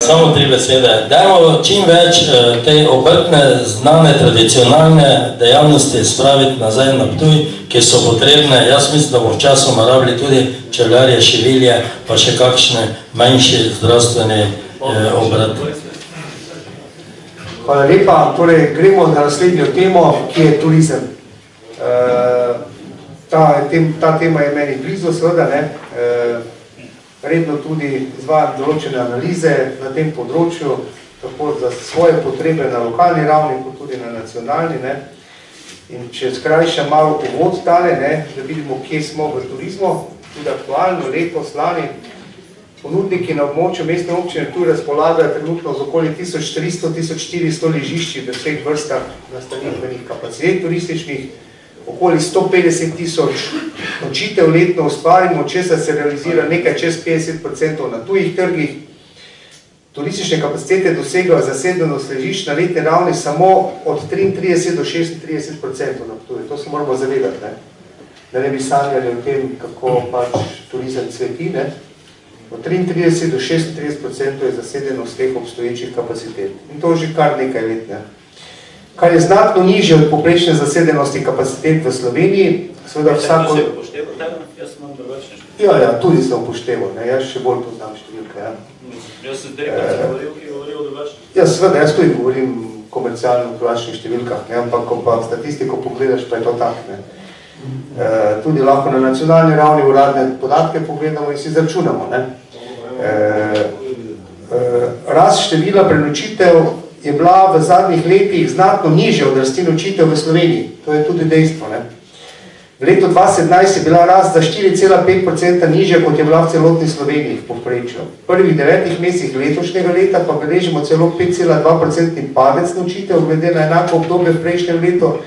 samo 3 besede. Dajmo čim več te obrtne, znane, tradicionalne dejavnosti spraviti nazaj na Ptuj, ki so potrebne. Jaz mislim, da bo včasoma rabili tudi čevljarje, šivilje, pa še kakšne manjši zdravstveni obrati. Hvala lepa. Torej, gremo na naslednjo temo, ki je turizem. Ta tema je meni blizu, seveda, ne. Redno tudi izvajam določene analize na tem področju, tako za svoje potrebe na lokalni ravni, kot tudi na nacionalni, ne. In če skrajšam malo uvod tale, ne, da vidimo, kje smo v turizmu, tudi aktualno, letos, lani, ponudniki na območju mestne občine Ptuj razpolagajo trenutno z okoli 1300–1400 ležišči v vseh vrstah nastanitvenih kapacitet turističnih, okoli 150.000 nočitev letno ustvarimo, česar se realizira nekaj čez 50% na tujih trgih. Turistične kapacitete dosegajo zasedenost ležišč na letni ravni samo od 33 do 36% na Ptuju. To se moramo zavedati, ne? Da ne bi sanjali o tem, kako pač turizem cveti, ne? Od 33 do 36% je zasedenost teh obstoječih kapacitet. In to že kar nekaj let, ne? Kar je znatno nižje od povprečne zasedenosti kapacitet v Sloveniji, seveda vsako... Ti si upošteval tebe? Jaz sem drugačne številke. Ja, tudi sem upošteval, ne, jaz še bolj poznam številke, ja. Jaz sem dekaj govoril, ki je govoril drugačne. Ja, seveda, jaz tudi govorim komercialno v drugačnih številkah, ne, ampak ko pa statistiko pogledaš, pa je to tak, ne. Tudi lahko na nacionalni ravni uradne podatke pogledamo in si izračunamo, ne. Rast števila prenočitev je bila v zadnjih letih znatno nižja od rasti nočitev v Sloveniji. To je tudi dejstvo, ne. V letu 2017 je bila rast za 4,5% nižja, kot je bila v celotni Sloveniji v povprečju. V prvih 9 mesecih letošnjega leta pa beležimo celo 5,2% padec nočitev glede na enako obdobje v prejšnjem letu,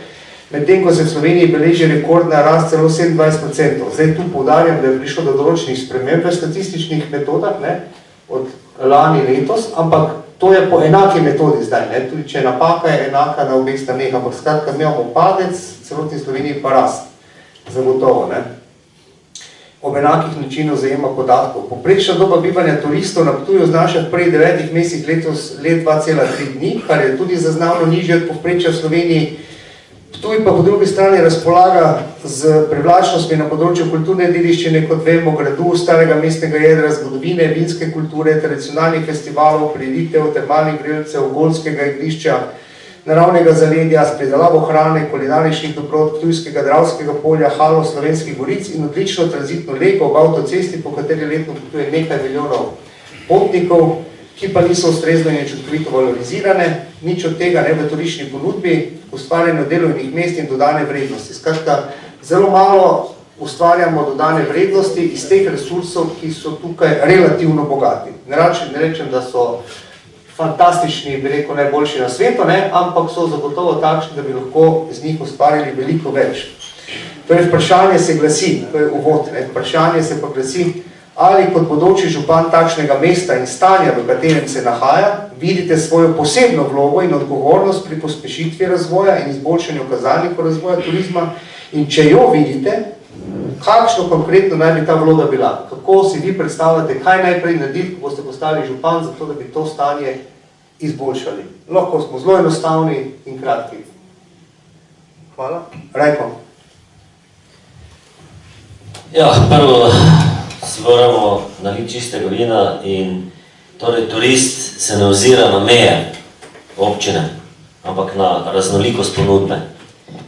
medtem ko se v Sloveniji beleži rekordna rast celo 27%. Zdaj tu poudarjam, da je prišlo do določenih sprememb v statističnih metodah, ne, od lani letos, ampak to je po enaki metodi zdaj, ne, tudi če napaka je enaka na obeh straneh, ampak skratka imamo padec, celotni Sloveniji pa rast, zagotovo, ne. Ob enakih načinov zajema podatkov. Povprečna doba bivanja turistov na Ptuju znaša v prvih 9 mesecih letos let 2,3 dni, kar je tudi zaznavno nižje od povprečja v Sloveniji. Ptuj pa po drugi strani razpolaga z privlačnostmi na področju kulturne dediščine, kot vemo, gradu, starega mestnega jedra, zgodovine, vinske kulture, tradicionalnih festivalov, prireditev, termalnih grelcev, golskega igrišča, naravnega zaledja, s pridelavo hrane, kulinaričnih dobrot, ptujskega Dravskega polja, halo Slovenskih goric in odlično tranzitno lego ob avtocesti, po kateri letno potuje nekaj milijonov potnikov, ki pa niso ustrezno in učinkovito valorizirane, nič od tega ne v turistični ponudbi, ustvarjanju delovnih mest in dodane vrednosti. Skratka, zelo malo ustvarjamo dodane vrednosti iz teh resursov, ki so tukaj relativno bogati. Ne rečem, da so fantastični, bi rekel, najboljši na svetu, ne, ampak so zagotovo takšni, da bi lahko z njih ustvarili veliko več. Torej, vprašanje se glasi, to je uvod, ne, vprašanje se pa glasi, ali kot bodoči župan takšnega mesta in stanja, v katerem se nahaja, vidite svojo posebno vlogo in odgovornost pri pospešitvi razvoja in izboljšanju kazalnikov razvoja turizma in če jo vidite, kakšno konkretno naj bi ta vloga bila? Kako si vi predstavljate, kaj najprej narediti, ko boste postali župan, zato da bi to stanje izboljšali? Lahko smo zelo enostavni in kratki. Hvala. Rajko. Ja, prvo si moramo naliti čistega vina in torej turist se ne ozira na meje občine, ampak na raznolikost ponudbe.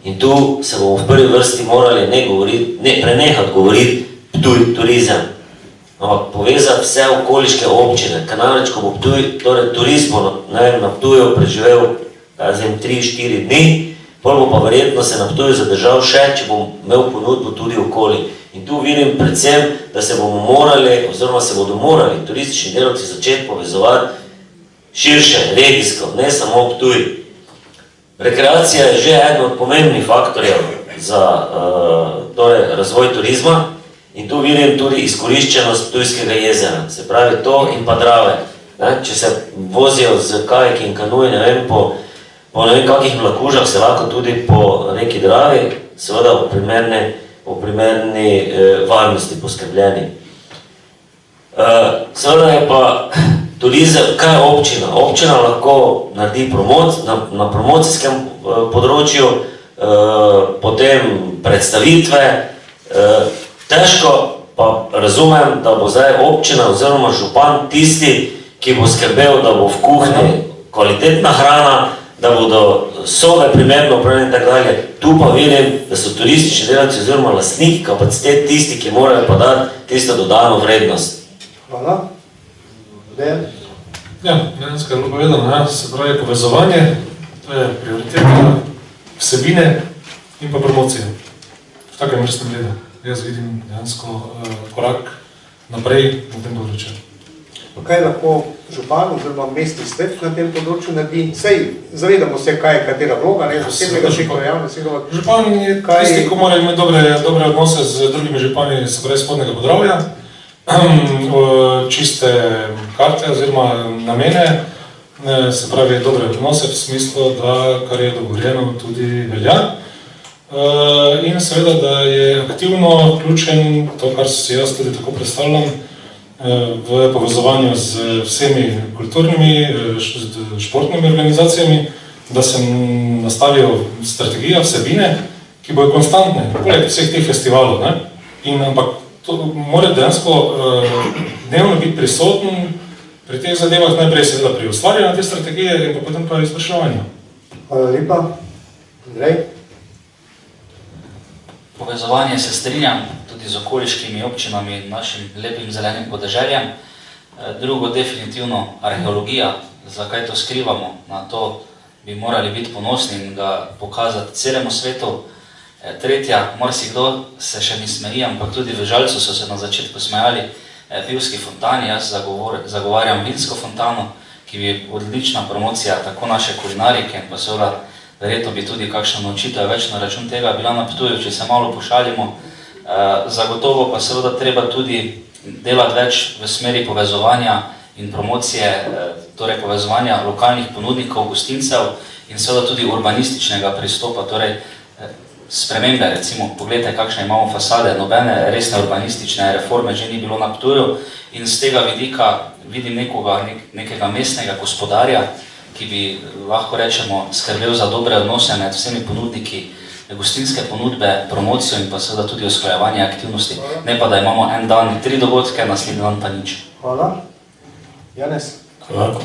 In tu se bomo v prvi vrsti morali prenehati govoriti Ptuj turizem, ampak povezati vse okoliške občine, ker namreč, ko bo Ptuj, torej turist bo na Ptuju preživel 3-4 dni, pol bo pa verjetno se na Ptuju zadržal še, če bom imel ponudbo tudi okoli. In tu vidim predvsem, da se bomo morali, oziroma se bodo morali turistični delavci začeti povezovati širše, regijsko, ne samo Ptuj. Rekreacija je že eden od pomembnih faktorjev za razvoj turizma in tu vidim tudi izkoriščenost Ptujskega jezera, se pravi to in pa Drave. Če se vozijo z kajaki in kanuji, ne vem, po ne vem kakih mlakužah se lahko tudi po reki Dravi, seveda v primerni varnosti poskrbljeni. Seveda je pa turizem, kaj je občina? Občina lahko naredi na promocijskem področju, potem predstavitve. Težko pa razumem, da bo zdaj občina oziroma župan tisti, ki bo skrbel, da bo v kuhinji kvalitetna hrana, da bodo sobe primerno opremljene in tako dalje. Tu pa vidim, da so turistični delavci oziroma lastniki kapacitet tisti, ki morajo pa dati tisto dodano vrednost. Hvala. Dejan? Ja, dejansko je bilo povedano, se pravi povezovanje, to je prioriteta vsebine in pa promocije. V takem vrstnem redu. Jaz vidim dejansko korak naprej na tem področju. Kaj lahko župan oziroma mestni svet na tem področju naredi? Sej, zavedamo se, kaj je katera vloga, ne, zasebnega sektorja, javnega sektorja. Župan je tisti, ko mora imeti dobre odnose z drugimi župani, se pravi spodnjega Podravja, čiste karte oziroma namene, se pravi dobre odnose v smislu, da kar je dogovorjeno tudi velja. In seveda, da je aktivno vključen, to, kar si jaz tudi tako predstavljam, v povezovanju z vsemi kulturnimi, športnimi organizacijami, da se nastavijo strategije, vsebine, ki bojo konstantne, poleg vseh teh festivalov. Ampak to mora dejansko dnevno biti prisoten pri teh zadevah, najprej seveda pri ustvarjanju te strategije in pa potem pa izvrševanju. Hvala lepa. Andrej? Povezovanje se strinjam tudi z okoliškimi občinami in našim lepim zelenim podeželjem. Drugo, definitivno arheologija, zakaj to skrivamo, na to bi morali biti ponosni in ga pokazati celemu svetu. Tretja, marsikdo se še mi smeji, ampak tudi v Žalcu so se na začetku smejali pivski fontani. Jaz zagovarjam vinsko fontano, ki bi odlična promocija tako naše kulinarike in pa seveda verjetno bi tudi kakšno naučitev več na račun tega bila na Ptuju, če se malo pošalimo. Zagotovo pa seveda treba tudi delati več v smeri povezovanja in promocije, torej povezovanja lokalnih ponudnikov, gostincev in seveda tudi urbanističnega pristopa, torej spremembe, recimo, pogledajte, kakšne imamo fasade, nobene resne urbanistične reforme že ni bilo na Ptuju in z tega vidika vidim nekega mestnega gospodarja, ki bi, lahko rečemo, skrbel za dobre odnose med vsemi ponudniki, gostinske ponudbe, promocijo in pa seveda tudi usklajevanje aktivnosti. Ne pa, da imamo en dan 3 dogodke, naslednji dan pa nič. Hvala. Janez? Hvala.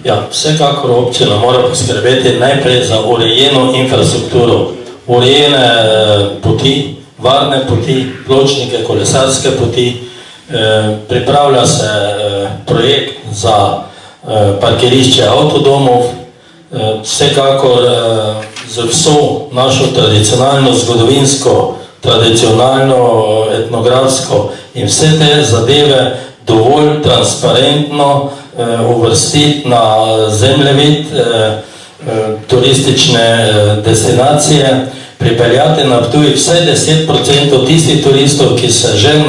Ja, vsekakor občina mora poskrbeti najprej za urejeno infrastrukturo, urejene poti, varne poti, pločnike, kolesarske poti, pripravlja se projekt za parkirišče avtodomov, vsekakor z vso našo tradicionalno, zgodovinsko, tradicionalno, etnografsko in vse te zadeve dovolj transparentno uvrstiti na zemljevid turistične destinacije, pripeljati na Ptuj vsaj 10% tistih turistov, ki se že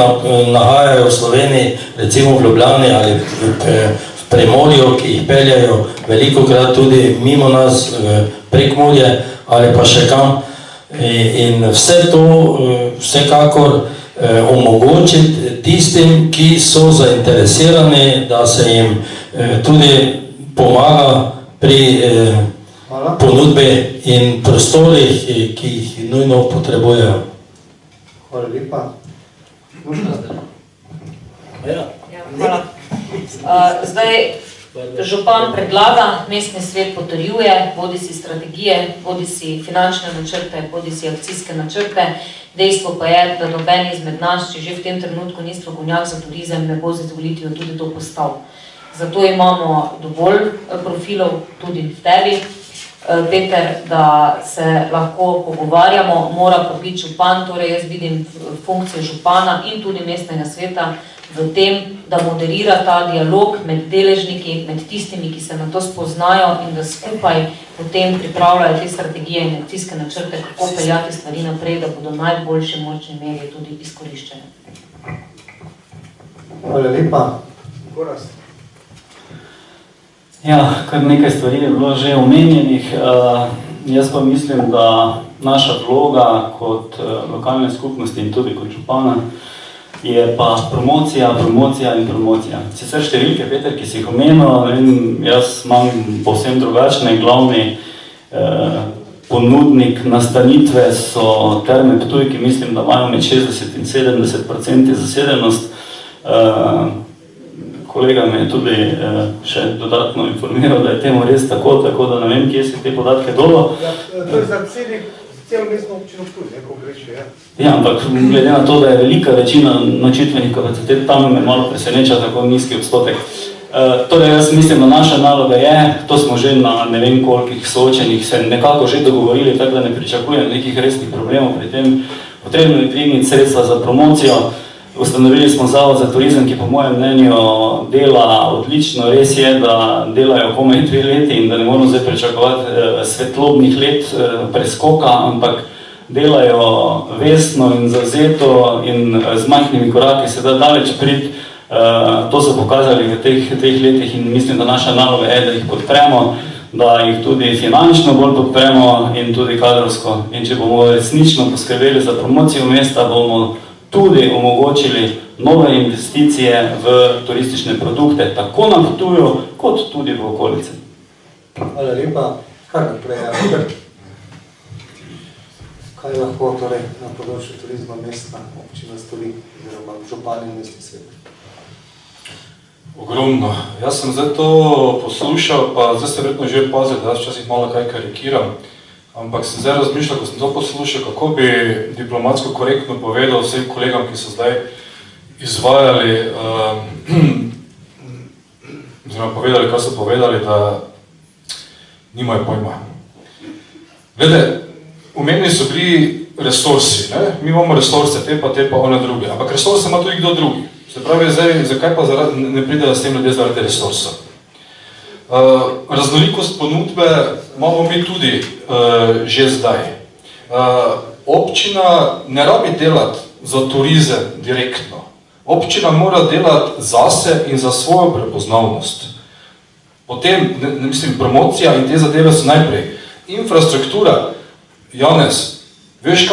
nahajajo v Sloveniji, recimo v Ljubljani ali v Primorju, ki jih peljajo velikokrat tudi mimo nas, Prekmurje ali pa še kam. In vse to vsekakor omogočiti tistim, ki so zainteresirani, da se jim tudi pomaga pri ponudbi in prostorih, ki jih nujno potrebujejo. Hvala lepa. Hvala. Zdaj, župan predlaga, mestni svet potrjuje, bodi si strategije, bodi si finančne načrte, bodi si akcijske načrte. Dejstvo pa je, da noben izmed nas, če že v tem trenutku ni strokovnjak za turizem, ne bo z izvolitvijo tudi to postal. Zato imamo dovolj profilov tudi v tebi, Peter, da se lahko pogovarjamo, mora pa biti župan, torej jaz vidim funkcijo župana in tudi mestnega sveta v tem, da moderira ta dialog med deležniki, med tistimi, ki se na to spoznajo in da skupaj potem pripravljajo te strategije in akcijske načrte, kako peljati stvari naprej, da bodo najboljši možni meri tudi izkoriščene. Hvala lepa. Gorazd. Ja, kar nekaj stvari je bilo že omenjenih. Jaz pa mislim, da naša vloga kot lokalne skupnosti in tudi kot župana je pa promocija, promocija in promocija. Sicer številke, Peter, ki si jih omenil, jaz imam povsem drugačne, glavni ponudnik nastanitve so Terme Ptuj, ki mislim, da imajo med 60 in 70% zasedenost. Kolega me je tudi še dodatno informiral, da je temu res tako, tako da ne vem, kje si te podatke dolo. Ja, to je za celo mestno občino Ptuj, neko greši, ja. Ja, ampak glede na to, da je velika večina nočitvenih kapacitet, tam me malo preseneča tako nizki odstotek. Torej, jaz mislim, da naša naloga je, to smo že na ne vem kolikih soočenih se nekako že dogovorili, tako da ne pričakujem nekih resnih problemov pri tem. Potrebno je dvigniti sredstva za promocijo. Ustanovili smo Zavod za turizem, ki po mojem mnenju dela odlično. Res je, da delajo komaj 3 leti in da ne moramo zdaj pričakovati svetlobnih let preskoka, ampak delajo vestno in zavzeto in z majhnimi koraki se da daleč priti. To so pokazali v teh letih in mislim, da naša naloga je, da jih podpremo, da jih tudi finančno bolj podpremo in tudi kadrovsko. In če bomo resnično poskrbeli za promocijo mesta, bomo tudi omogočili nove investicije v turistične produkte, tako na Ptuju, kot tudi v okolici. Hvala lepa. Kar naprej, ja. Kaj lahko torej na področju turizma mesta občina stori, oziroma župan in mestni svet? Ogromno. Jaz sem zdaj to poslušal, pa zdaj se verjetno že opazil, da jaz včasih malo kaj karikiram, ampak sem zdaj razmišljal, ko sem to poslušal, kako bi diplomatsko korektno povedal vsem kolegam, ki so zdaj izvajali, oziroma povedali, kaj so povedali, da nimajo pojma. Glede, omenjeni so bili resursi, ne? Mi imamo resurse, te pa one druge, ampak resurse ima tudi kdo drugi. Se pravi, zdaj, zakaj pa ne pridejo s tem ljudje zaradi resursov? Raznolikost ponudbe imamo mi tudi že zdaj. Občina ne rabi delati za turizem direktno. Občina mora delati zase in za svojo prepoznavnost. Potem, mislim, promocija in te zadeve so najprej. Infrastruktura, Janez, veš,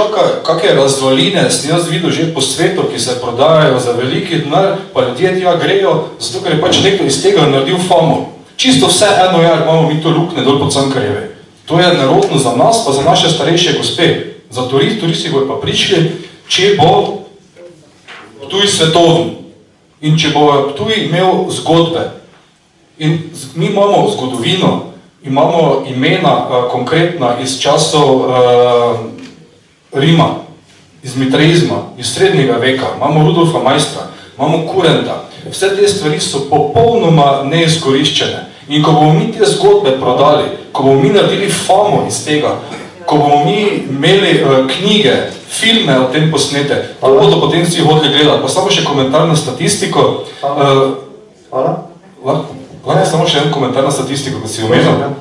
kakšne razvaline sem jaz videl že po svetu, ki se prodajajo za veliki denar, pa ljudje tja grejo, zato ker je pač nekdo iz tega naredil famo. Čisto vse eno je, imamo mi to lukne dol po Cankarjevi. To je nerodno za nas, pa za naše starejše gospe. Za turisti bojo pa prišli, če bo Ptuj svetoven in če bo Ptuj imel zgodbe. In mi imamo zgodovino, imamo imena konkretna iz časov Rima, iz mitreizma, iz srednjega veka, imamo Rudolfa Majstra, imamo Kurenta. Vse te stvari so popolnoma neizkoriščene. In ko bomo mi te zgodbe prodali, ko bomo mi naredili famo iz tega, ko bomo mi imeli knjige, filme o tem posnete, to bodo potem vsi hodili gledati. Pa samo še komentar na statistiko. Hvala. Lahko samo še en komentar na statistiko, ko si omenil.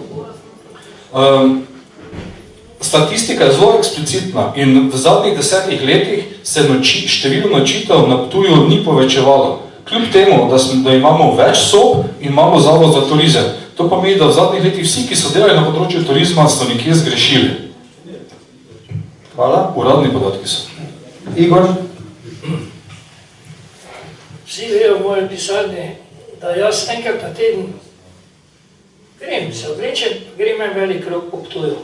Statistika je zelo eksplicitna in v zadnjih 10 letih se število nočitev na Ptuju ni povečevalo. Kljub temu, da imamo več sob in imamo zavod za turizem. To pomeni, da v zadnjih letih vsi, ki so delali na področju turizma, so nekje zgrešili. Hvala. Uradni podatki so. Igor? Vsi vejo v moje pisarni, da jaz enkrat na teden grem, se oblečem, grem en velik krog po Ptuju.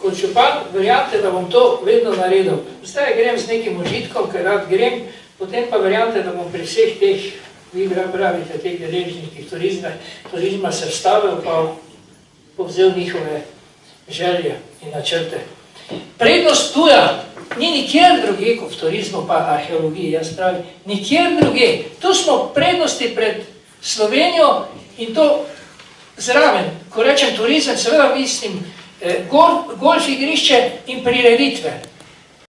Kot župan, verjamete, da bom to vedno naredil. Zdaj grem z nekim užitkom, ker rad grem, potem pa verjamete, da bom pri vseh teh, vi pravite, teh deležnikih turizma se vstavil, pa povzel njihove želje in načrte. Prednost Ptuja ni nikjer druge, kot v turizmu pa arheologiji, jaz pravim, nikjer druge. Tu smo prednosti pred Slovenijo in to zraven. Ko rečem turizem, seveda mislim golf igrišče in prireditve.